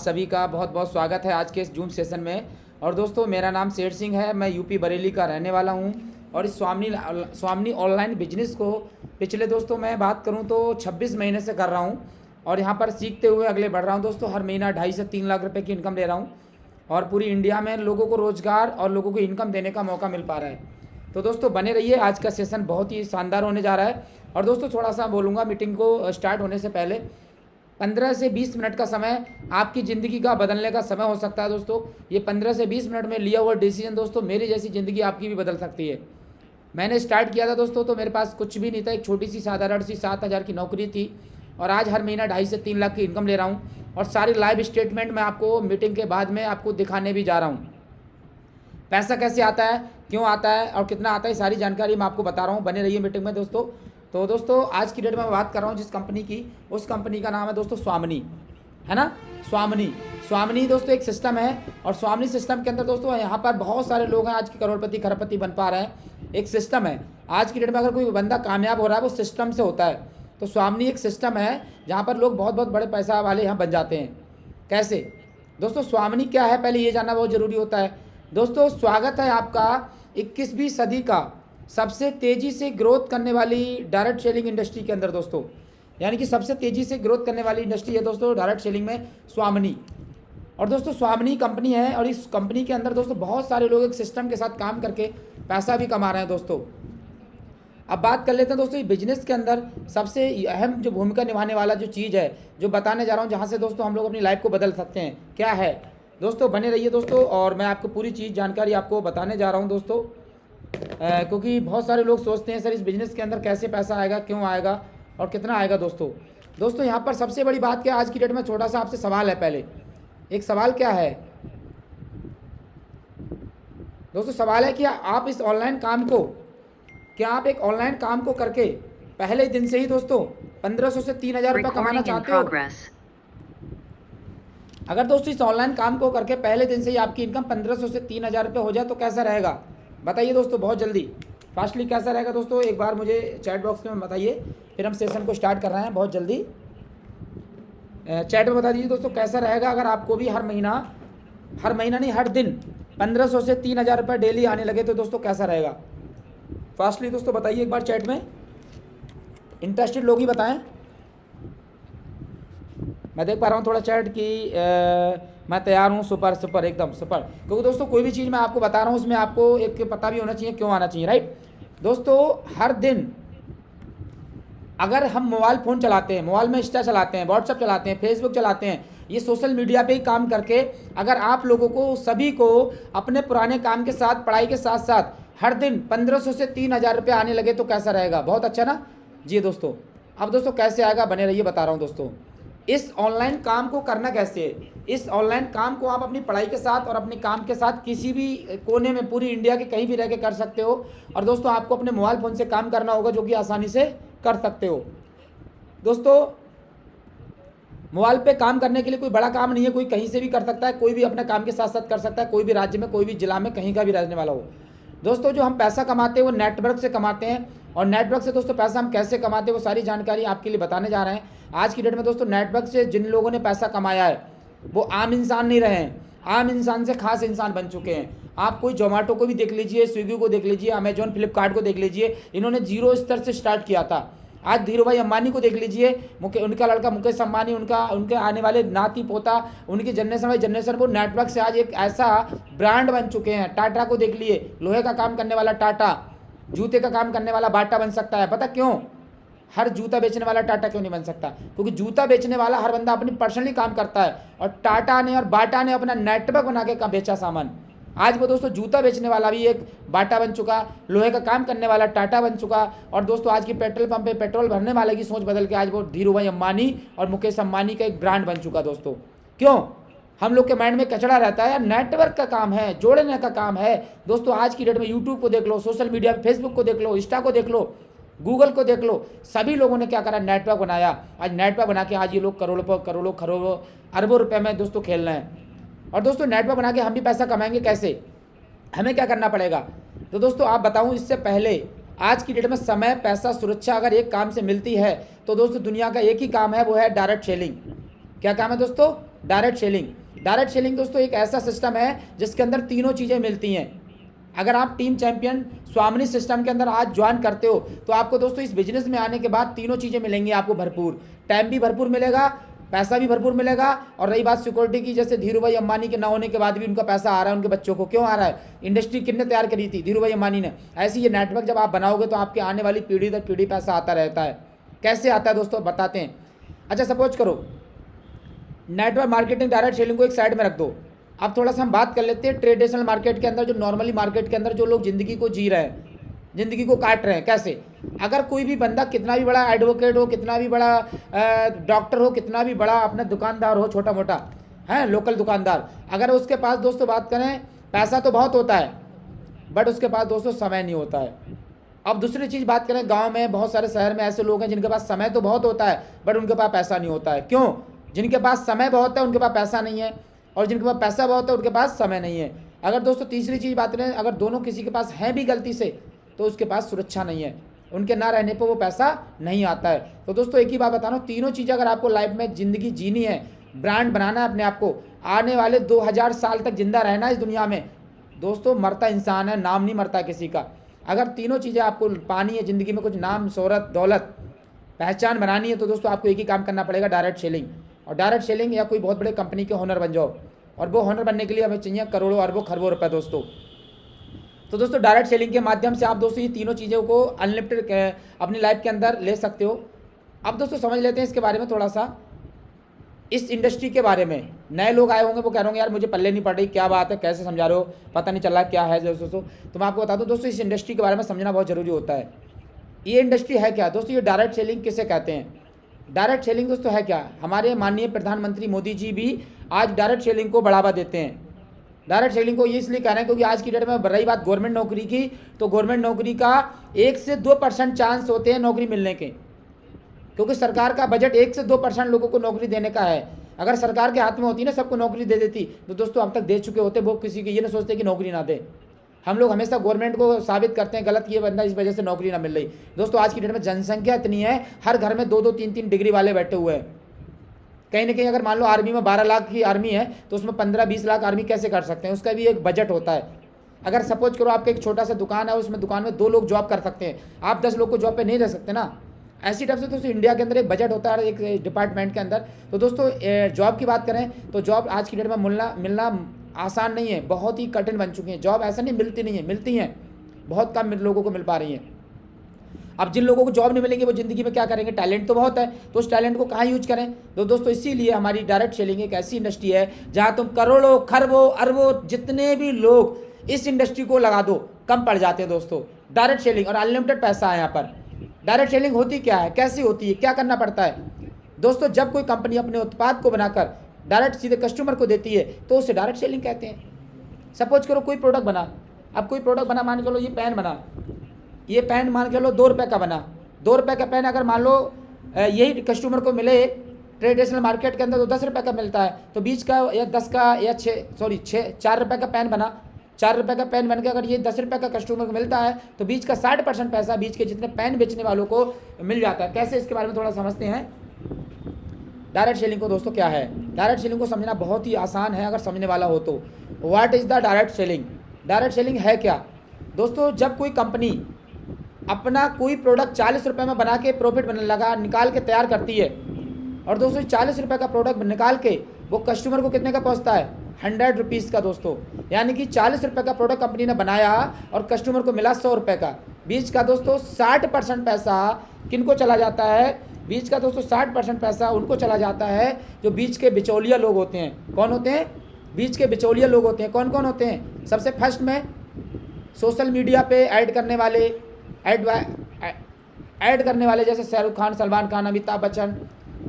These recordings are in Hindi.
सभी का बहुत बहुत स्वागत है आज के इस जूम सेशन में। और दोस्तों मेरा नाम शेर सिंह है, मैं यूपी बरेली का रहने वाला हूं। और इस स्वामिनी ऑनलाइन बिजनेस को पिछले दोस्तों मैं बात करूं तो 26 महीने से कर रहा हूं और यहां पर सीखते हुए अगले बढ़ रहा हूं। दोस्तों हर महीना 2.5 से 3 लाख रुपए की इनकम ले रहा हूं और पूरी इंडिया में लोगों को रोज़गार और लोगों को इनकम देने का मौका मिल पा रहा है। तो दोस्तों बने रहिए, आज का सेशन बहुत ही शानदार होने जा रहा है। और दोस्तों थोड़ा सा बोलूँगा, मीटिंग को स्टार्ट होने से पहले 15 से 20 मिनट का समय आपकी ज़िंदगी का बदलने का समय हो सकता है। दोस्तों ये 15 से 20 मिनट में लिया हुआ डिसीजन दोस्तों मेरी जैसी ज़िंदगी आपकी भी बदल सकती है। मैंने स्टार्ट किया था दोस्तों तो मेरे पास कुछ भी नहीं था, एक छोटी सी साधारण सी 7,000 की नौकरी थी और आज हर महीना 2.5 से 3 लाख की इनकम ले रहा हूँ। और सारी लाइव स्टेटमेंट मैं आपको मीटिंग के बाद में आपको दिखाने भी जा रहा हूँ। पैसा कैसे आता है, क्यों आता है और कितना आता है, सारी जानकारी मैं आपको बता रहा हूँ। बने रहिए मीटिंग में दोस्तों। तो दोस्तों आज की डेट में मैं बात कर रहा हूँ जिस कंपनी की, उस कंपनी का नाम है दोस्तों स्वामिनी, है ना। स्वामिनी दोस्तों एक सिस्टम है और स्वामिनी सिस्टम के अंदर दोस्तों यहाँ पर बहुत सारे लोग हैं आज के करोड़पति खरबपति बन पा रहे हैं। एक सिस्टम है, आज की डेट में अगर कोई बंदा कामयाब हो रहा है वो सिस्टम से होता है। तो स्वामिनी एक सिस्टम है जहाँ पर लोग बहुत बहुत बड़े पैसा वाले यहाँ बन जाते हैं। कैसे दोस्तों, स्वामिनी क्या है पहले ये जानना बहुत ज़रूरी होता है। दोस्तों स्वागत है आपका 21वीं सदी का सबसे तेज़ी से ग्रोथ करने वाली डायरेक्ट सेलिंग इंडस्ट्री के अंदर। दोस्तों यानी कि सबसे तेज़ी से ग्रोथ करने वाली इंडस्ट्री है दोस्तों डायरेक्ट सेलिंग में स्वामिनी। और दोस्तों स्वामिनी कंपनी है और इस कंपनी के अंदर दोस्तों बहुत सारे लोग एक सिस्टम के साथ काम करके पैसा भी कमा रहे हैं। दोस्तों अब बात कर लेते हैं दोस्तों बिजनेस के अंदर सबसे अहम जो भूमिका निभाने वाला जो चीज़ है जो बताने जा रहा हूँ, जहाँ से दोस्तों हम लोग अपनी लाइफ को बदल सकते हैं, क्या है दोस्तों। बने रहिए दोस्तों और मैं आपको पूरी चीज़ जानकारी आपको बताने जा रहा हूँ दोस्तों। क्योंकि बहुत सारे लोग सोचते हैं सर इस बिज़नेस के अंदर कैसे पैसा आएगा, क्यों आएगा और कितना आएगा। दोस्तों यहाँ पर सबसे बड़ी बात क्या है, आज की डेट में छोटा सा आपसे सवाल है। पहले एक सवाल क्या है दोस्तों, सवाल है कि आप इस ऑनलाइन काम को, क्या आप एक ऑनलाइन काम को करके पहले दिन से ही दोस्तों 1500 से 3,000 रुपये कमाना चाहते हो। अगर दोस्तों इस ऑनलाइन काम को करके पहले दिन से ही आपकी इनकम 1500 से 3,000 रुपये हो जाए तो कैसा रहेगा, बताइए दोस्तों बहुत जल्दी फास्टली कैसा रहेगा। दोस्तों एक बार मुझे चैट बॉक्स में बताइए, फिर हम सेशन को स्टार्ट कर रहे हैं। बहुत जल्दी चैट में बता दीजिए दोस्तों कैसा रहेगा अगर आपको भी हर महीना नहीं हर दिन 1500 से 3,000 रुपये डेली आने लगे तो दोस्तों कैसा रहेगा। फास्टली दोस्तों बताइए एक बार चैट में, इंटरेस्टेड लोग ही बताएं। मैं देख पा रहा हूँ थोड़ा चैट की मैं तैयार हूँ, सुपर एकदम सुपर। क्योंकि दोस्तों कोई भी चीज़ मैं आपको बता रहा हूँ उसमें आपको एक पता भी होना चाहिए क्यों आना चाहिए, राइट। दोस्तों हर दिन अगर हम मोबाइल फ़ोन चलाते हैं, मोबाइल में इंस्टा चलाते हैं, व्हाट्सएप चलाते हैं, फेसबुक चलाते हैं, ये सोशल मीडिया पे ही काम करके अगर आप लोगों को सभी को अपने पुराने काम के साथ पढ़ाई के साथ साथ हर दिन 1500 से 3,000 रुपये आने लगे तो कैसा रहेगा, बहुत अच्छा ना जी दोस्तों। अब दोस्तों कैसे आएगा, बने रहिए बता रहा हूँ दोस्तों। इस ऑनलाइन काम को करना कैसे है, इस ऑनलाइन काम को आप अपनी पढ़ाई के साथ और अपने काम के साथ किसी भी कोने में पूरी इंडिया के कहीं भी रह के कर सकते हो। और दोस्तों आपको अपने मोबाइल फ़ोन से काम करना होगा जो कि आसानी से कर सकते हो। दोस्तों मोबाइल पे काम करने के लिए कोई बड़ा काम नहीं है, कोई कहीं से भी कर सकता है, कोई भी अपने काम के साथ साथ कर सकता है, कोई भी राज्य में, कोई भी जिला में, कहीं का भी रहने वाला हो। दोस्तों जो हम पैसा कमाते हैं वो नेटवर्क से कमाते हैं और नेटवर्क से दोस्तों पैसा हम कैसे कमाते हैं वो सारी जानकारी आपके लिए बताने जा रहे हैं। आज की डेट में दोस्तों नेटवर्क से जिन लोगों ने पैसा कमाया है वो आम इंसान नहीं रहे हैं, आम इंसान से खास इंसान बन चुके हैं। आप कोई जोमेटो को भी देख लीजिए, स्विगी को देख लीजिए, अमेजॉन फ्लिपकार्ट को देख लीजिए, इन्होंने जीरो स्तर से स्टार्ट किया था। आज धीरू भाई अंबानी को देख लीजिए, उनका लड़का मुकेश अंबानी, उनके आने वाले नाती पोता, उनकी जनरेशन वो नेटवर्क से आज एक ऐसा ब्रांड बन चुके हैं। टाटा को देख लिए, लोहे का काम करने वाला टाटा, जूते का काम करने वाला बाटा बन सकता है। पता क्यों, हर जूता बेचने वाला टाटा क्यों नहीं बन सकता, क्योंकि जूता बेचने वाला हर बंदा अपनी पर्सनली काम करता है और टाटा ने और बाटा ने अपना नेटवर्क बना के बेचा सामान। आज वो दोस्तों जूता बेचने वाला भी एक बाटा बन चुका, लोहे का काम करने वाला टाटा बन चुका और दोस्तों आज की पेट्रोल पंप पे पेट्रोल भरने वाले की सोच बदल के आज वो धीरू भाई अंबानी और मुकेश अंबानी का एक ब्रांड बन चुका। दोस्तों क्यों, हम लोग के माइंड में कचड़ा रहता है, नेटवर्क का काम है, जोड़ने का काम है। दोस्तों आज की डेट में यूट्यूब को देख लो, सोशल मीडिया फेसबुक को देख लो, इंस्टा को देख लो, गूगल को देख लो, सभी लोगों ने क्या करा, नेटवर्क बनाया। आज नेटवर्क बना के आज ये लोग करोड़ों अरबों रुपए में दोस्तों खेल रहे हैं। और दोस्तों नेटवर्क बना के हम भी पैसा कमाएंगे कैसे, हमें क्या करना पड़ेगा। तो दोस्तों आप बताऊं, इससे पहले आज की डेट में समय, पैसा, सुरक्षा अगर एक काम से मिलती है तो दोस्तों दुनिया का एक ही काम है, वो है डायरेक्ट सेलिंग। क्या काम है दोस्तों, डायरेक्ट सेलिंग। डायरेक्ट सेलिंग दोस्तों एक ऐसा सिस्टम है जिसके अंदर तीनों चीज़ें मिलती हैं। अगर आप टीम चैंपियन स्वामिनी सिस्टम के अंदर आज ज्वाइन करते हो तो आपको दोस्तों इस बिजनेस में आने के बाद तीनों चीज़ें मिलेंगी आपको भरपूर। टाइम भी भरपूर मिलेगा, पैसा भी भरपूर मिलेगा, और रही बात सिक्योरिटी की, जैसे धीरू भाई अंबानी के ना होने के बाद भी उनका पैसा आ रहा है उनके बच्चों को। क्यों आ रहा है? इंडस्ट्री किसने तैयार करी थी? धीरू भाई अंबानी ने। ऐसी ये नेटवर्क जब आप बनाओगे तो आपके आने वाली पीढ़ी दर पीढ़ी पैसा आता रहता है। कैसे आता है दोस्तों बताते हैं। अच्छा सपोज करो नेटवर्क मार्केटिंग डायरेक्ट सेलिंग को एक साइड में रख दो। अब थोड़ा सा हम बात कर लेते हैं ट्रेडिशनल मार्केट के अंदर, जो नॉर्मली मार्केट के अंदर जो लोग ज़िंदगी को जी रहे हैं, ज़िंदगी को काट रहे हैं। कैसे? अगर कोई भी बंदा कितना भी बड़ा एडवोकेट हो, कितना भी बड़ा डॉक्टर हो, कितना भी बड़ा अपना दुकानदार हो, छोटा मोटा है लोकल दुकानदार, अगर उसके पास दोस्तों बात करें पैसा तो बहुत होता है बट उसके पास दोस्तों समय नहीं होता है। अब दूसरी चीज़ बात करें, गाँव में बहुत सारे शहर में ऐसे लोग हैं जिनके पास समय तो बहुत होता है बट उनके पास पैसा नहीं होता है। क्यों? जिनके पास समय बहुत है उनके पास पैसा नहीं है, और जिनके पास पैसा बहुत है उनके पास समय नहीं है। अगर दोस्तों तीसरी चीज़ बात करें, अगर दोनों किसी के पास हैं भी गलती से तो उसके पास सुरक्षा नहीं है, उनके ना रहने पर वो पैसा नहीं आता है। तो दोस्तों एक ही बात बता रहा हूँ, तीनों चीज़ें अगर आपको लाइफ में ज़िंदगी जीनी है, ब्रांड बनाना है अपने आप को, आने वाले 2000 साल तक जिंदा रहना है इस दुनिया में, दोस्तों मरता इंसान है, नाम नहीं मरता किसी का। अगर तीनों चीज़ें आपको पानी है ज़िंदगी में, कुछ नाम, शोहरत, दौलत, पहचान बनानी है, तो दोस्तों आपको एक ही काम करना पड़ेगा, डायरेक्ट सेलिंग। और डायरेक्ट सेलिंग या कोई बहुत बड़े कंपनी के ओनर बन जाओ, और वो ओनर बनने के लिए हमें चाहिए करोड़ों अरबों खरबों रुपए दोस्तों। तो दोस्तों डायरेक्ट सेलिंग के माध्यम से आप दोस्तों ये तीनों चीज़ों को अनलिमिटेड अपनी लाइफ के अंदर ले सकते हो। अब दोस्तों समझ लेते हैं इसके बारे में थोड़ा सा, इस इंडस्ट्री के बारे में। नए लोग आए होंगे वो कह रहे होंगे यार मुझे पल्ले नहीं पड़ रही, क्या बात है, कैसे समझा रहे हो, पता नहीं चल रहा क्या है दोस्तों। तो मैं आपको बता दूं दोस्तों, इस इंडस्ट्री के बारे में समझना बहुत ज़रूरी होता है। ये इंडस्ट्री है क्या दोस्तों? ये डायरेक्ट सेलिंग किसे कहते हैं? डायरेक्ट सेलिंग दोस्तों है क्या? हमारे माननीय प्रधानमंत्री मोदी जी भी आज डायरेक्ट सेलिंग को बढ़ावा देते हैं। डायरेक्ट सेलिंग को ये इसलिए कह रहे हैं क्योंकि आज की डेट में रही बात गवर्नमेंट नौकरी की, तो गवर्नमेंट नौकरी का 1 से 2% चांस होते हैं नौकरी मिलने के, क्योंकि सरकार का बजट 1 से 2% लोगों को नौकरी देने का है। अगर सरकार के हाथ में होती ना, सबको नौकरी दे देती, तो दोस्तों अब तक दे चुके होते। वो किसी की ये ना सोचते कि नौकरी ना दे। हम लोग हमेशा गवर्नमेंट को साबित करते हैं गलत, ये बंदा इस वजह से नौकरी ना मिल रही। दोस्तों आज की डेट में जनसंख्या इतनी है, हर घर में 2-2, 3-3 डिग्री वाले बैठे हुए हैं। कहीं ना कहीं अगर मान लो आर्मी में 12 लाख की आर्मी है तो उसमें 15-20 लाख आर्मी कैसे कर सकते हैं? उसका भी एक बजट होता है। अगर सपोज करो आपका एक छोटा सा दुकान है, उसमें दुकान में 2 लोग जॉब कर सकते हैं, आप 10 लोग को जॉब पे नहीं रह सकते ना। ऐसी टाइप से दोस्तों इंडिया के अंदर एक बजट होता है एक डिपार्टमेंट के अंदर। तो दोस्तों जॉब की बात करें तो जॉब आज की डेट में मिलना आसान नहीं है, बहुत ही कठिन बन चुकी है। जॉब ऐसा नहीं मिलती नहीं है, मिलती हैं, बहुत कम लोगों को मिल पा रही हैं। अब जिन लोगों को जॉब नहीं मिलेंगे वो ज़िंदगी में क्या करेंगे? टैलेंट तो बहुत है, तो उस टैलेंट को कहाँ यूज करें? तो दोस्तों इसीलिए हमारी डायरेक्ट सेलिंग एक ऐसी इंडस्ट्री है जहाँ तुम करोड़ों, खरबों, अरबों जितने भी लोग इस इंडस्ट्री को लगा दो कम पड़ जाते हैं दोस्तों। डायरेक्ट सेलिंग और अनलिमिटेड पैसा है यहाँ पर। डायरेक्ट सेलिंग होती क्या है, कैसी होती है, क्या करना पड़ता है दोस्तों? जब कोई कंपनी अपने उत्पाद को बनाकर डायरेक्ट सीधे कस्टमर को देती है तो उसे डायरेक्ट सेलिंग कहते हैं। सपोज करो कोई प्रोडक्ट बना, अब कोई प्रोडक्ट बना, मान के चलो ये पेन बना, ये पेन मान के लो 2 रुपये का बना। 2 रुपये का पेन अगर मान लो यही कस्टमर को मिले ट्रेडिशनल मार्केट के अंदर तो 10 रुपये का मिलता है, तो बीच का या 10 का या 4 रुपये का पेन बना, 4 रुपये का पेन बन के अगर ये 10 रुपये का कस्टमर को मिलता है तो बीच का 60% पैसा बीच के जितने पेन बेचने वालों को मिल जाता है। कैसे, इसके बारे में थोड़ा समझते हैं डायरेक्ट सेलिंग को दोस्तों। क्या है डायरेक्ट सेलिंग को समझना बहुत ही आसान है अगर समझने वाला हो तो। What is the direct selling? Direct selling है क्या दोस्तों? जब कोई कंपनी अपना कोई प्रोडक्ट 40 रुपये में बना के प्रॉफिट निकाल के तैयार करती है, और दोस्तों 40 रुपये का प्रोडक्ट निकाल के वो कस्टमर को कितने का पहुंचता है? 100 रुपीज़ का दोस्तों। यानी कि 40 रुपये का प्रोडक्ट कंपनी ने बनाया और कस्टमर को मिला 100 रुपये का। बीच का दोस्तों 60% पैसा किनको चला जाता है? बीच का दोस्तों 60% पैसा उनको चला जाता है जो बीच के बिचौलिया लोग होते हैं। कौन होते हैं? बीच के बिचौलिया लोग होते हैं। कौन कौन होते हैं? सबसे फर्स्ट में सोशल मीडिया पे ऐड करने वाले, ऐड करने वाले जैसे शाहरुख खान, सलमान खान, अमिताभ बच्चन,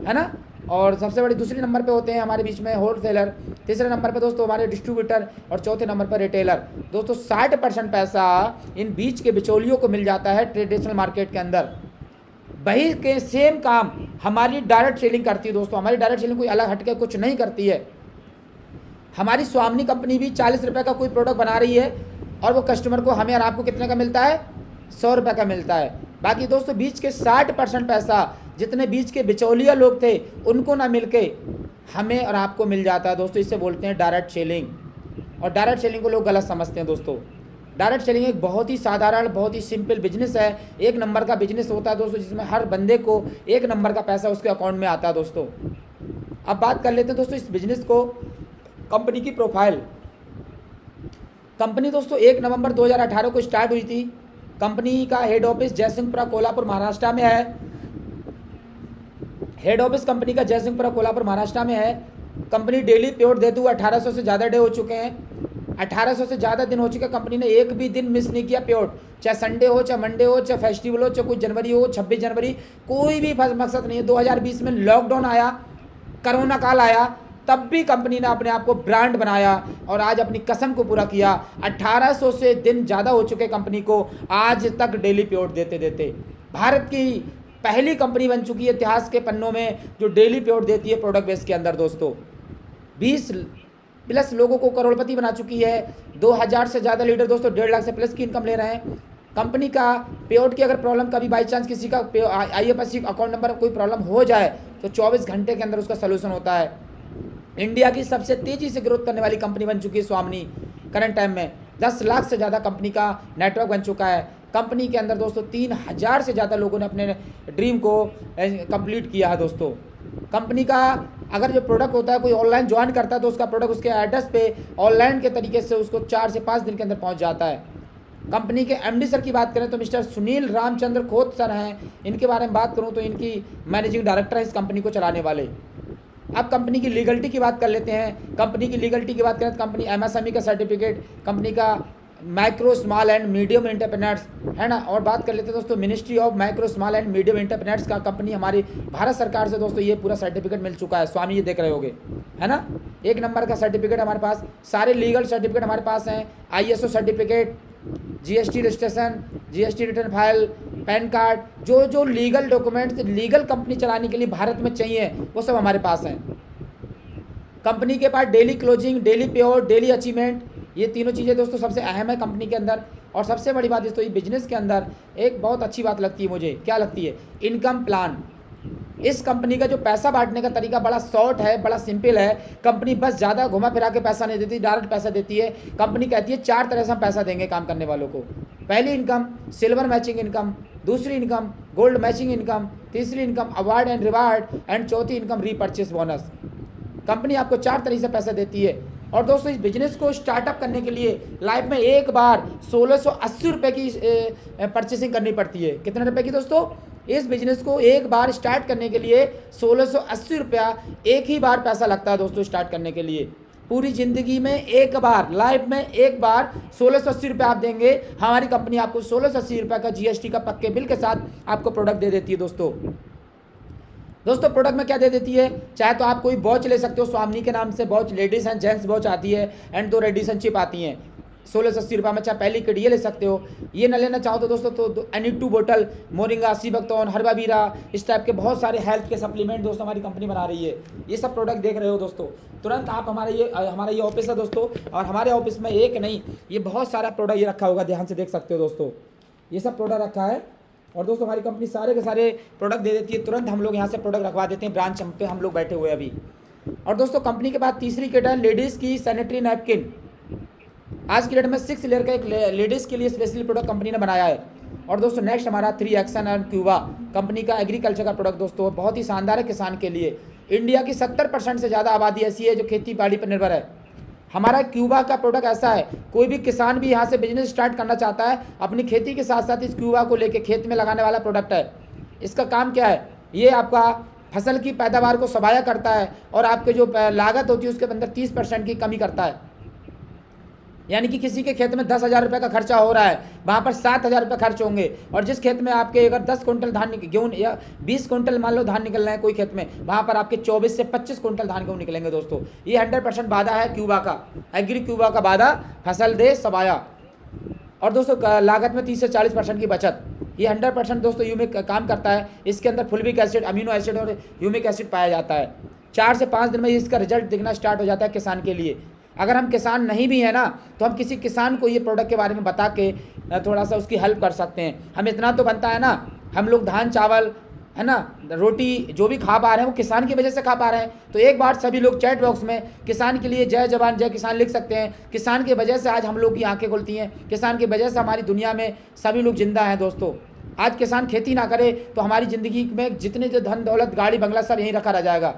है ना। और सबसे बड़ी दूसरे नंबर पे होते हैं हमारे बीच में होलसेलर, तीसरे नंबर पे दोस्तों हमारे डिस्ट्रीब्यूटर, और चौथे नंबर पर रिटेलर। दोस्तों 60% पैसा इन बीच के बिचौलियों को मिल जाता है ट्रेडिशनल मार्केट के अंदर। वही के सेम काम हमारी डायरेक्ट सेलिंग करती है दोस्तों। हमारी डायरेक्ट सेलिंग कोई अलग हटके कुछ नहीं करती है। हमारी स्वामिनी कंपनी भी 40 रुपये का कोई प्रोडक्ट बना रही है और वो कस्टमर को, हमें और आपको कितने का मिलता है? 100 रुपये का मिलता है। बाकी दोस्तों बीच के 60% पैसा जितने बीच के बिचौलिया लोग थे उनको ना मिलके हमें और आपको मिल जाता है दोस्तों। इसे बोलते हैं डायरेक्ट सेलिंग, और डायरेक्ट सेलिंग को लोग गलत समझते हैं दोस्तों। डायरेक्ट सेलिंग एक बहुत ही साधारण, बहुत ही सिंपल बिजनेस है, एक नंबर का बिजनेस होता है दोस्तों, जिसमें हर बंदे को एक नंबर का पैसा उसके अकाउंट में आता है दोस्तों। अब बात कर लेते हैं दोस्तों इस बिजनेस को, कंपनी की प्रोफाइल। कंपनी दोस्तों 1 नवंबर 2018 को स्टार्ट हुई थी। कंपनी का हेड ऑफिस जयसिंहपुरा कोल्हापुर महाराष्ट्र में है। हेड ऑफिस कंपनी का जयसिंहपुरा कोल्हापुर महाराष्ट्र में है। कंपनी डेली पेआउट देते हुए 1800 से ज़्यादा डे हो चुके हैं। 1800 से ज़्यादा दिन हो चुके। कंपनी ने एक भी दिन मिस नहीं किया पेआउट, चाहे संडे हो, चाहे मंडे हो, चाहे फेस्टिवल हो, चाहे कोई जनवरी हो, 26 जनवरी, कोई भी मकसद नहीं है। 2020 में लॉकडाउन आया, कोरोना काल आया, तब भी कंपनी ने अपने आप को ब्रांड बनाया और आज अपनी कसम को पूरा किया। 1800 से दिन ज़्यादा हो चुके कंपनी को, आज तक डेली पेआउट देते देते भारत की पहली कंपनी बन चुकी है इतिहास के पन्नों में जो डेली पेआउट देती है प्रोडक्ट बेस के अंदर दोस्तों। 20+ लोगों को करोड़पति बना चुकी है। 2000 से ज़्यादा लीडर दोस्तों 1.5 लाख से प्लस की इनकम ले रहे हैं। कंपनी का पेआउट की अगर प्रॉब्लम कभी बाई चांस किसी का IFSC अकाउंट नंबर कोई प्रॉब्लम हो जाए तो 24 घंटे के अंदर उसका सलूशन होता है। इंडिया की सबसे तेज़ी से ग्रोथ करने वाली कंपनी बन चुकी है स्वामिनी करंट टाइम में। 10 लाख से ज़्यादा कंपनी का नेटवर्क बन चुका है। कंपनी के अंदर दोस्तों 3000 से ज़्यादा लोगों ने अपने ड्रीम को कंप्लीट किया है दोस्तों। कंपनी का अगर जो प्रोडक्ट होता है कोई ऑनलाइन ज्वाइन करता है तो उसका प्रोडक्ट उसके एड्रेस पे ऑनलाइन के तरीके से उसको 4 से 5 दिन के अंदर पहुंच जाता है। कंपनी के MD सर की बात करें तो मिस्टर सुनील रामचंद्र खोत सर हैं। इनके बारे में बात करूं तो इनकी मैनेजिंग डायरेक्टर है इस कंपनी को चलाने वाले। अब कंपनी की लीगलिटी की बात कर लेते हैं। कंपनी की लीगलिटी की बात करें तो कंपनी MSME का सर्टिफिकेट, कंपनी का micro small and medium entrepreneurs है ना। और बात कर लेते हैं दोस्तों ministry of micro small and medium entrepreneurs का कंपनी हमारी भारत सरकार से दोस्तों ये पूरा सर्टिफिकेट मिल चुका है। स्वामी ये देख रहे होंगे है ना, 1 नंबर का सर्टिफिकेट हमारे पास। सारे लीगल सर्टिफिकेट हमारे पास हैं, ISO certificate, GST registration, GST return file, pan card, जो जो लीगल डॉक्यूमेंट्स लीगल कंपनी चलाने के लिए भारत में चाहिए वो सब हमारे पास हैं। कंपनी के पास daily closing, daily payout, daily achievement, ये तीनों चीज़ें दोस्तों सबसे अहम है कंपनी के अंदर। और सबसे बड़ी बात दोस्तों ये बिजनेस के अंदर एक बहुत अच्छी बात लगती है मुझे, क्या लगती है, इनकम प्लान। इस कंपनी का जो पैसा बांटने का तरीका बड़ा शॉर्ट है, बड़ा सिंपल है। कंपनी बस ज़्यादा घुमा फिरा के पैसा नहीं देती, डायरेक्ट पैसा देती है। कंपनी कहती है 4 तरह से हम पैसा देंगे काम करने वालों को। पहली इनकम सिल्वर मैचिंग इनकम, दूसरी इनकम गोल्ड मैचिंग इनकम, तीसरी income award and reward, and चौथी इनकम रीपर्चेस बोनस। कंपनी आपको 4 तरीके से पैसा देती है। और दोस्तों इस बिजनेस को स्टार्टअप करने के लिए लाइफ में एक बार 1680 रुपये की परचेसिंग करनी पड़ती है। कितने रुपए की दोस्तों, इस बिजनेस को एक बार स्टार्ट करने के लिए 1680 रुपया एक ही बार पैसा लगता है दोस्तों स्टार्ट करने के लिए। पूरी ज़िंदगी में एक बार, लाइफ में एक बार 1680 रुपये आप देंगे, हमारी कंपनी आपको 1680 रुपये का GST का पक्के बिल के साथ आपको प्रोडक्ट दे देती है दोस्तों। प्रोडक्ट में क्या दे देती है, चाहे तो आप कोई वॉच ले सकते हो स्वामिनी के नाम से, watch ladies and gents watch आती है, एंड 2 रेडिसनशिप आती हैं 1680 रुपये में। चाहे पहली किट ये ले सकते हो, ये न लेना चाहो तो दोस्तों तो N2 बोतल, मोरिंगा, सीबकतौन, हर्बावीरा, इस टाइप के बहुत सारे हेल्थ के सप्लीमेंट दोस्तों हमारी कंपनी बना रही है। ये सब प्रोडक्ट देख रहे हो दोस्तों, तुरंत आप हमारा ये ऑफिस है दोस्तों, और हमारे ऑफिस में एक नहीं ये बहुत सारा प्रोडक्ट ये रखा होगा, ध्यान से देख सकते हो दोस्तों, ये सब प्रोडक्ट रखा है। और दोस्तों हमारी कंपनी सारे के सारे प्रोडक्ट दे देती है, तुरंत हम लोग यहाँ से प्रोडक्ट रखवा देते हैं। ब्रांच पे हम लोग बैठे हुए हैं अभी। और दोस्तों कंपनी के बाद तीसरी किट है लेडीज़ की सैनिटरी नैपकिन। आज की डेट में 6 लेयर का एक लेडीज़ के लिए स्पेशली प्रोडक्ट कंपनी ने बनाया है। और दोस्तों नेक्स्ट हमारा 3 एक्शन एंड क्यूबा कंपनी का एग्रीकल्चर का प्रोडक्ट दोस्तों बहुत ही शानदार है किसान के लिए। इंडिया की 70% से ज़्यादा आबादी ऐसी है जो खेती बाड़ी पर निर्भर है। हमारा क्यूबा का प्रोडक्ट ऐसा है, कोई भी किसान भी यहाँ से बिजनेस स्टार्ट करना चाहता है अपनी खेती के साथ साथ इस क्यूबा को लेके खेत में लगाने वाला प्रोडक्ट है। इसका काम क्या है, ये आपका फसल की पैदावार को सबाया करता है और आपके जो लागत होती है उसके अंदर 30% की कमी करता है। यानी कि किसी के खेत में 10,000 रुपये का खर्चा हो रहा है, वहाँ पर 7,000 रुपये खर्च होंगे। और जिस खेत में आपके अगर 10 कुंटल धान गेहूँ या 20 कुंटल मान लो धान निकल रहे हैं कोई खेत में, वहाँ पर आपके 24 से 25 कुंटल धान गेहूँ निकलेंगे दोस्तों। ये 100% वादा है क्यूबा का, एग्री क्यूबा का वादा, फसल दे सबाया। और दोस्तों लागत में 30 से 40% की बचत, ये 100% दोस्तों ह्यूमिक काम करता है। इसके अंदर फुल्विक एसिड, अमीनो एसिड और ह्यूमिक एसिड पाया जाता है। 4 से 5 दिन में इसका रिजल्ट दिखना स्टार्ट हो जाता है किसान के लिए। अगर हम किसान नहीं भी है ना तो हम किसी किसान को ये प्रोडक्ट के बारे में बता के थोड़ा सा उसकी हेल्प कर सकते हैं। हम इतना तो बनता है ना, हम लोग धान चावल है ना, रोटी जो भी खा पा रहे हैं वो किसान की वजह से खा पा रहे हैं। तो एक बार सभी लोग चैट बॉक्स में किसान के लिए जय जवान जय किसान लिख सकते हैं। किसान की वजह से आज हम लोग की आंखें खुलती हैं, किसान की वजह से हमारी दुनिया में सभी लोग जिंदा हैं दोस्तों। आज किसान खेती ना करे तो हमारी ज़िंदगी में जितने जो धन दौलत गाड़ी बंगला सब यहीं रखा रह जाएगा।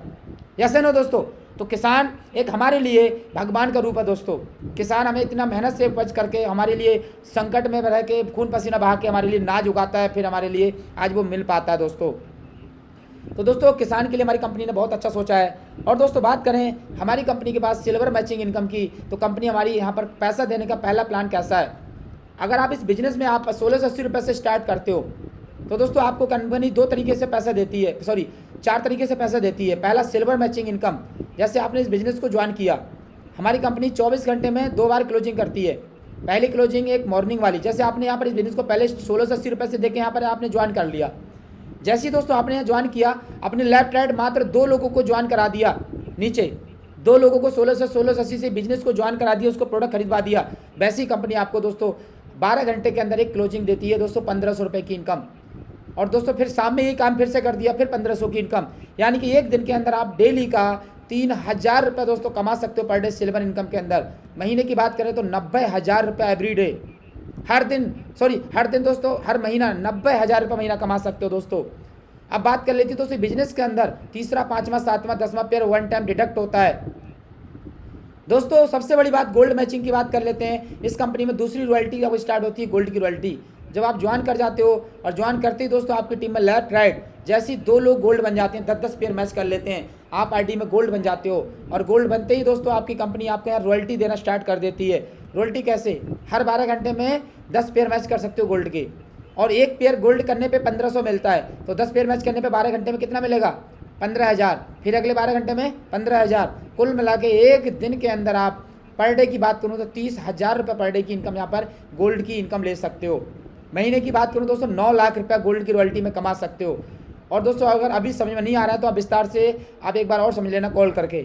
ऐसे ना दोस्तों, तो किसान एक हमारे लिए भगवान का रूप है दोस्तों। किसान हमें इतना मेहनत से उपज करके हमारे लिए संकट में रह के खून पसीना बहा के हमारे लिए नाज उगाता है, फिर हमारे लिए आज वो मिल पाता है दोस्तों। तो दोस्तों किसान के लिए हमारी कंपनी ने बहुत अच्छा सोचा है। और दोस्तों बात करें हमारी कंपनी के पास सिल्वर मैचिंग इनकम की, तो कंपनी हमारी यहाँ पर पैसा देने का पहला प्लान कैसा है। अगर आप इस बिज़नेस में आप 1680 रुपये से स्टार्ट करते हो तो दोस्तों आपको कंपनी 2 तरीके से पैसा देती है, 4 तरीके से पैसा देती है। पहला सिल्वर मैचिंग इनकम, जैसे आपने इस बिज़नेस को ज्वाइन किया, हमारी कंपनी 24 घंटे में 2 बार क्लोजिंग करती है। पहली क्लोजिंग एक मॉर्निंग वाली, जैसे आपने यहाँ पर इस बिज़नेस को पहले 1680 रुपये से देके यहाँ पर आपने ज्वाइन कर लिया। जैसे ही दोस्तों आपने यहाँ ज्वाइन किया, अपने लेफ्ट राइट मात्र 2 लोगों को ज्वाइन करा दिया, नीचे 2 लोगों को 1680 से बिजनेस को ज्वाइन करा दिया, उसको प्रोडक्ट खरीदवा दिया। वैसी कंपनी आपको दोस्तों 12 घंटे के अंदर एक क्लोजिंग देती है दोस्तों 1500 रुपये की इनकम। और दोस्तों फिर शाम में ये काम फिर से कर दिया, फिर 1500 की इनकम, यानी कि एक दिन के अंदर आप डेली का 3000 रुपये दोस्तों कमा सकते हो पर डे सिल्वर इनकम के अंदर। महीने की बात करें तो 90,000 रुपये एवरी डे, हर दिन दोस्तों, हर महीना 90,000 रुपये महीना कमा सकते हो दोस्तों। अब बात कर लेती दोस्तों बिजनेस के अंदर तीसरा, 5वां, 7वां, 10वां पेयर 1 टाइम डिडक्ट होता है दोस्तों। सबसे बड़ी बात गोल्ड मैचिंग की बात कर लेते हैं। इस कंपनी में दूसरी रॉयल्टी जब स्टार्ट होती है, गोल्ड की रॉयल्टी। जब आप ज्वाइन कर जाते हो और ज्वाइन करते ही दोस्तों आपकी टीम में लेफ्ट राइट जैसे 2 लोग गोल्ड बन जाते हैं, 10-10 पेयर मैच कर लेते हैं, आप आईडी में गोल्ड बन जाते हो। और गोल्ड बनते ही दोस्तों आपकी कंपनी आपको यहाँ रॉयल्टी देना स्टार्ट कर देती है। रॉयल्टी कैसे, हर 12 घंटे में 10 पेयर मैच कर सकते हो गोल्ड के, और एक पेयर गोल्ड करने पे 1500 मिलता है। तो 10 पेयर मैच करने पे 12 घंटे में कितना मिलेगा, 15,000, फिर अगले 12 घंटे में 15,000, कुल मिला के एक दिन के अंदर आप पर डे की बात करूँ तो 30,000 रुपये पर डे की इनकम यहाँ पर गोल्ड की इनकम ले सकते हो। महीने की बात करूँ दोस्तों 9 लाख रुपया गोल्ड की रॉयल्टी में कमा सकते हो। और दोस्तों अगर अभी समझ में नहीं आ रहा है तो आप विस्तार से आप एक बार और समझ लेना कॉल करके।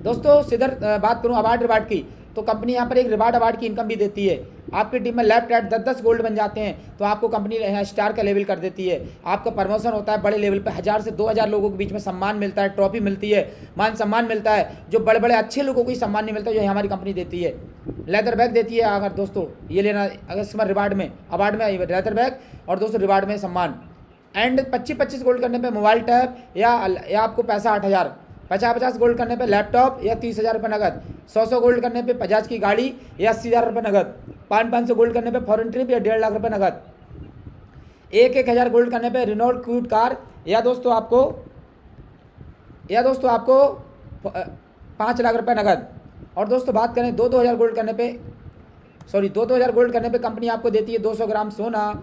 दोस्तों सीधर बात करूँ अवार्ड रिवार्ड की, तो कंपनी यहाँ पर एक रिवार्ड अवार्ड की इनकम भी देती है। आपकी टीम में लेफ्ट राइट 10-10 गोल्ड बन जाते हैं तो आपको कंपनी यहाँ स्टार का लेवल कर देती है। आपका प्रमोशन होता है बड़े लेवल पे, 1000 से 2000 लोगों के बीच में सम्मान मिलता है, ट्रॉफी मिलती है, मान सम्मान मिलता है, जो बड़े बड़े अच्छे लोगों को ही सम्मान नहीं मिलता, जो हमारी कंपनी देती है। लेदर बैग देती है, अगर दोस्तों ये लेना, अगर इसमें रिवार्ड में अवार्ड में लेदर बैग और दोस्तों रिवार्ड में सम्मान। एंड 25-25 गोल्ड करने पर मोबाइल टैब या आपको पैसा 8000, 50-50 गोल्ड करने पे लैपटॉप या 30,000 रुपये नगद, 100 गोल्ड करने पे बजाज की गाड़ी या 80,000 रुपये नगद, 500 गोल्ड करने पे फॉरेन ट्रिप या 1.5 लाख रुपये नगद, 1,000 गोल्ड करने पे रिनोल्ट क्यूट कार या दोस्तों आपको 5 लाख रुपये नगद। और दोस्तों बात करें 2,000 गोल्ड करने पे 2,000 गोल्ड करने पे कंपनी आपको देती है 200 ग्राम सोना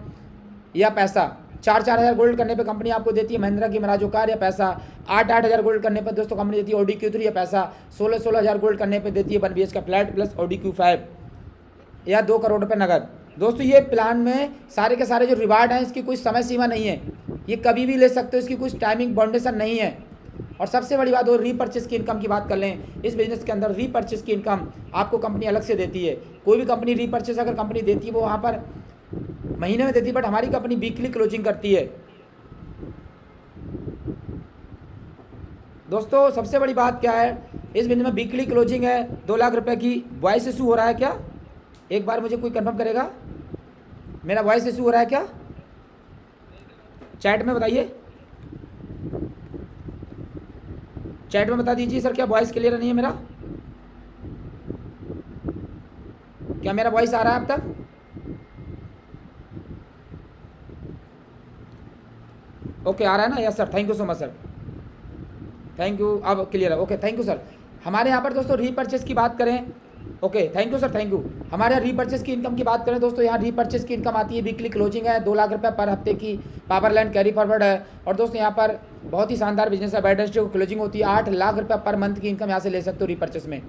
या पैसा। 4,000 गोल्ड करने पे कंपनी आपको देती है महिंद्रा की मराजो कार या पैसा। 8,000 गोल्ड करने पे दोस्तों कंपनी देती है ऑडी Q3 या पैसा। 16,000 गोल्ड करने पे देती है 1 BH का फ्लैट प्लस ऑडी Q5 या 2 करोड़ रुपये नगद। दोस्तों ये प्लान में सारे के सारे जो रिवार्ड हैं इसकी कोई समय सीमा नहीं है, ये कभी भी ले सकते हो, इसकी कुछ टाइमिंग बाउंडेशन नहीं है। और सबसे बड़ी बात वो रीपर्चेस की इनकम की बात कर लें, इस बिजनेस के अंदर रीपर्चेस की इनकम आपको कंपनी अलग से देती है। कोई भी कंपनी रीपर्चेस अगर कंपनी देती है वो वहाँ पर महीने में देती है, बट हमारी कंपनी वीकली क्लोजिंग करती है। दोस्तों सबसे बड़ी बात क्या है, इस बिजनेस में वीकली क्लोजिंग है 2 लाख रुपए की। वॉइस इशू हो रहा है क्या, एक बार मुझे कोई कंफर्म करेगा, मेरा वॉइस इशू हो रहा है क्या, चैट में बताइए, चैट में बता दीजिए सर, क्या वॉइस क्लियर नहीं है मेरा, क्या मेरा वॉइस आ रहा है अब तक। ओके आ रहा है ना, yes sir, thank you so much sir, thank you, अब क्लियर है, ओके थैंक यू सर। हमारे यहाँ पर दोस्तों रीपर्चेस की बात करें, okay thank you sir, thank you. हमारे यहाँ रीपर्चेस की इनकम की बात करें दोस्तों, यहाँ रीपर्चेस की इनकम आती है, वीकली क्लोजिंग है 2 लाख रुपये पर हफ्ते की, पावर लाइन कैरी फॉरवर्ड है। और दोस्तों यहाँ पर बहुत ही शानदार बिजनेस है, वेडनेसडे को क्लोजिंग होती है, 8 लाख रुपये पर मंथ की इनकम यहाँ से ले सकते हो रीपर्चेस में।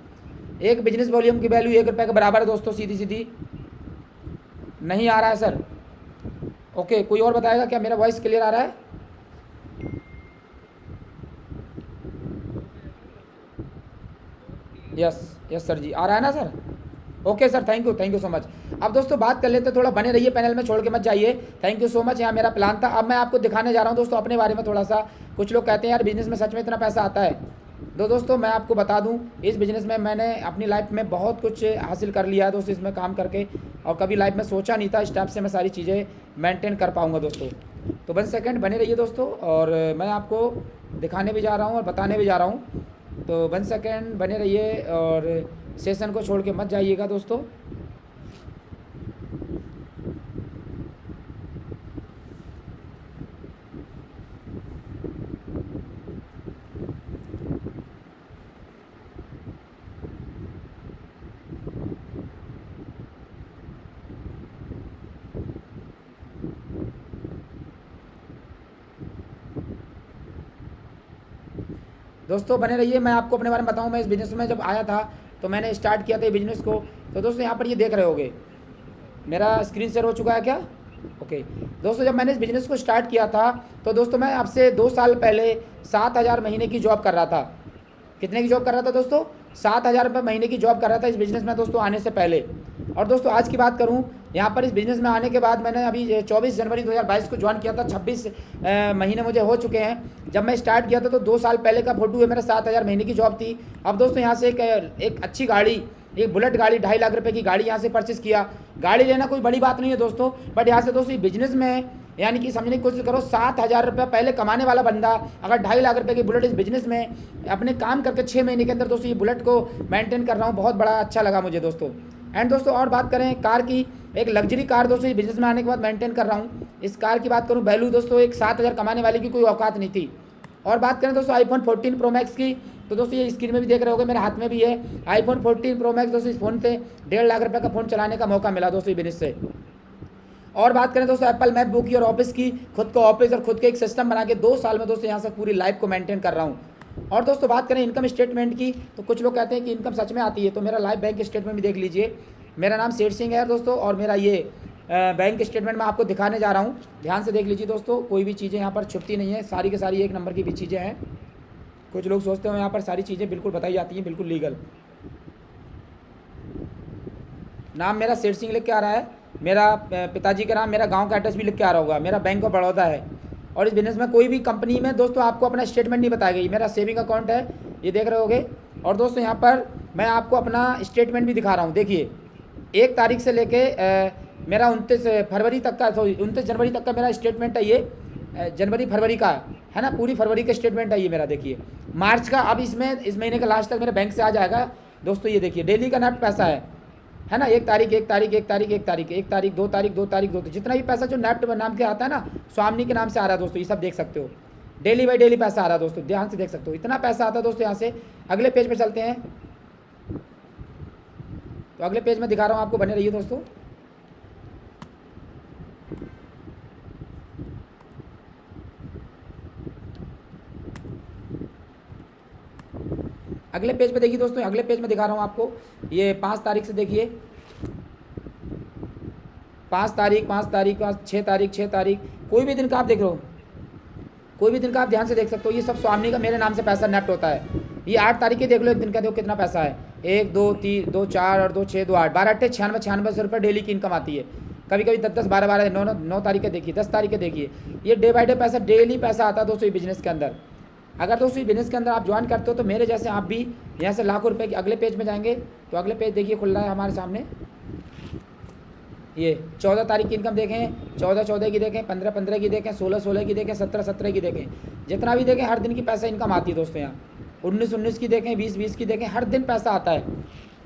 एक बिजनेस वॉल्यूम की वैल्यू 1 रुपये के बराबर है दोस्तों, सीधी सीधी। नहीं आ रहा है सर, ओके कोई और बताएगा, क्या मेरा वॉइस क्लियर आ रहा है। यस यस सर जी, आ रहा है ना sir, okay sir, thank you so much. अब दोस्तों बात कर लेते हैं, थोड़ा बने रहिए पैनल में, छोड़ के मत जाइए। Thank you so much. यहाँ मेरा प्लान था। अब मैं आपको दिखाने जा रहा हूँ दोस्तों अपने बारे में थोड़ा सा। कुछ लोग कहते हैं यार बिजनेस में सच में इतना पैसा आता है। दोस्तों मैं आपको बता दूं, इस बिज़नेस में मैंने अपनी लाइफ में बहुत कुछ हासिल कर लिया है दोस्तों इसमें काम करके, और कभी लाइफ में सोचा नहीं था इस टाइप से मैं सारी चीज़ें मेंटेन कर पाऊंगा दोस्तों। तो 1 सेकंड बने रहिए दोस्तों, और मैं आपको दिखाने भी जा रहा हूं और बताने भी जा रहा हूं। तो 1 सेकंड बने रहिए और सेशन को छोड़ के मत जाइएगा दोस्तों। दोस्तों बने रहिए, मैं आपको अपने बारे में बताऊं। मैं इस बिज़नेस में जब आया था तो मैंने स्टार्ट किया था ये बिज़नेस को। तो दोस्तों यहाँ पर ये देख रहे होगे, मेरा स्क्रीन शेयर हो चुका है क्या? ओके दोस्तों, जब मैंने इस बिज़नेस को स्टार्ट किया था तो दोस्तों मैं अब से 2 साल पहले 7,000 महीने की जॉब कर रहा था। कितने की जॉब कर रहा था दोस्तों? 7,000 रुपये महीने की जॉब कर रहा था इस बिज़नेस में दोस्तों आने से पहले। और दोस्तों आज की बात करूं, यहाँ पर इस बिज़नेस में आने के बाद मैंने अभी 24 जनवरी 2022 को ज्वाइन किया था। 26 महीने मुझे हो चुके हैं। जब मैं स्टार्ट किया था तो 2 साल पहले का फोटो है मेरा, 7,000 महीने की जॉब थी। अब दोस्तों यहाँ से एक अच्छी गाड़ी, एक बुलेट गाड़ी, 2.5 लाख रुपए की गाड़ी यहाँ से परचेस किया। गाड़ी लेना कोई बड़ी बात नहीं है दोस्तों, बट यहाँ से दोस्तों बिजनेस में यानी कि समझने की कोशिश करो, 7,000 रुपये पहले कमाने वाला बंदा अगर 2.5 लाख रुपए की बुलेट इस बिजनेस में अपने काम करके 6 महीने के अंदर दोस्तों ये बुलेट को मेंटेन कर रहा हूँ, बहुत बड़ा अच्छा लगा मुझे दोस्तों। एंड दोस्तों और बात करें कार की, एक लग्जरी कार दोस्तों ये बिजनेस में आने के बाद मेंटेन कर रहा हूँ। इस कार की बात करूँ, वैल्यू दोस्तों एक 7,000 कमाने वाले की कोई औकात नहीं थी। और बात करें दोस्तों iPhone 14 Pro Max की, तो दोस्तों ये स्क्रीन में भी देख रहे होगे, मेरे हाथ में भी है iPhone 14 Pro Max। दोस्तों इस फ़ोन से 1.5 लाख रुपये का फ़ोन चलाने का मौका मिला दोस्तों ये बिजनेस से। और बात करें दोस्तों एप्पल मैकबुक की और ऑफिस की, खुद का ऑफिस और खुद के एक सिस्टम बना के 2 साल में दोस्तों यहाँ से पूरी लाइफ को मेंटेन कर रहा हूँ। और दोस्तों बात करें इनकम स्टेटमेंट की, तो कुछ लोग कहते हैं कि इनकम सच में आती है, तो मेरा लाइव बैंक स्टेटमेंट भी देख लीजिए। मेरा नाम शेर सिंह है दोस्तों, और मेरा ये बैंक स्टेटमेंट मैं आपको दिखाने जा रहा हूँ। ध्यान से देख लीजिए दोस्तों, कोई भी चीज़ें यहाँ पर छुपती नहीं है, सारी की सारी 1 नंबर की भी चीज़ें हैं। कुछ लोग सोचते हो यहाँ पर सारी चीज़ें बिल्कुल बताई जाती हैं, बिल्कुल लीगल। नाम मेरा शेर सिंह लिख के आ रहा है, मेरा पिताजी का नाम, मेरा गांव का एड्रेस भी लिख के आ रहा होगा, मेरा बैंक ऑफ बड़ौदा है। और इस बिज़नेस में कोई भी कंपनी में दोस्तों आपको अपना स्टेटमेंट नहीं बताया गई, मेरा सेविंग अकाउंट है, ये देख रहे होगे। और दोस्तों यहाँ पर मैं आपको अपना स्टेटमेंट भी दिखा रहा हूँ। देखिए 1 तारीख से लेके मेरा 29 फरवरी तक का, 29 जनवरी तक का मेरा स्टेटमेंट है। ये जनवरी फरवरी का है ना, पूरी फरवरी का स्टेटमेंट है ये मेरा। देखिए मार्च का, अब इसमें इस महीने का लास्ट तक मेरे बैंक से आ जाएगा दोस्तों। ये देखिए डेली का नेट पैसा है ना, 1 तारीख 1 तारीख 1 तारीख 1 तारीख 1 तारीख 2 तारीख 2 तारीख 2, जितना भी पैसा जो नेट नाम के आता है ना, स्वामी के नाम से आ रहा है दोस्तों, ये सब देख सकते हो। डेली बाई डेली पैसा आ रहा है दोस्तों, ध्यान से देख सकते हो, इतना पैसा आता है दोस्तों। यहाँ से अगले पेज पे चलते हैं, तो अगले पेज में दिखा रहा हूँ आपको, बने रहिए दोस्तों। अगले पेज पे देखिए दोस्तों, अगले पेज में दिखा रहा हूँ आपको, ये 5 तारीख से देखिए, 5 तारीख 5 तारीख 6 तारीख 6 तारीख, कोई भी दिन का आप देख रहे हो, कोई भी दिन का आप ध्यान से देख सकते हो। ये सब स्वामी का मेरे नाम से पैसा नेट होता है। ये 8 तारीख के देख लो, एक दिन का देखो कितना पैसा है, 1 2 3 2 4 और 2 6 2 8 12 8 96 रुपये डेली की इनकम आती है। कभी कभी 10 12 12 9 तारीख के देखिए, 10 तारीख के देखिए, ये डे बाई डे पैसा डेली पैसा आता है दोस्तों ये बिजनेस के अंदर। अगर दोस्तों बिजनेस के अंदर आप ज्वाइन करते हो तो मेरे जैसे आप भी यहाँ से लाखों रुपए की। अगले पेज में जाएंगे तो अगले पेज देखिए खुल रहा है हमारे सामने, ये 14 तारीख की इनकम देखें, 14 की देखें, 15 की देखें, 16 की देखें, 17 की देखें, जितना भी देखें हर दिन की पैसा इनकम आती है दोस्तों। यहाँ 19 की देखें, 20 की देखें, हर दिन पैसा आता है।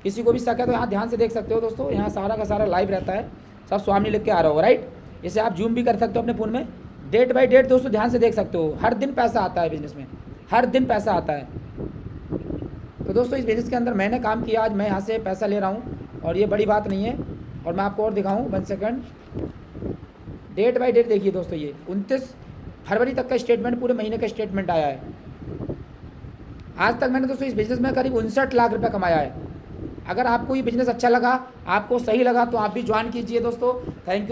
किसी को भी शक है तो यहाँ ध्यान से देख सकते हो दोस्तों, यहाँ सारा का सारा लाइव रहता है, सब स्वामी लिख के आ रहा होगा, राइट। इसे आप जूम भी कर सकते हो अपने फ़ोन में, डेट बाई डेट दोस्तों ध्यान से देख सकते हो, हर दिन पैसा आता है बिजनेस में, हर दिन पैसा आता है। तो दोस्तों इस बिजनेस के अंदर मैंने काम किया, आज मैं यहाँ से पैसा ले रहा हूँ, और ये बड़ी बात नहीं है। और मैं आपको और दिखाऊँ 1 सेकंड, डेट बाई डेट देखिए दोस्तों, ये 29 फरवरी तक का स्टेटमेंट, पूरे महीने का स्टेटमेंट आया है। आज तक मैंने दोस्तों इस बिज़नेस में करीब 59 लाख रुपये कमाया है। अगर आपको ये बिज़नेस अच्छा लगा, आपको सही लगा, तो आप भी ज्वाइन कीजिए दोस्तों। Thank you.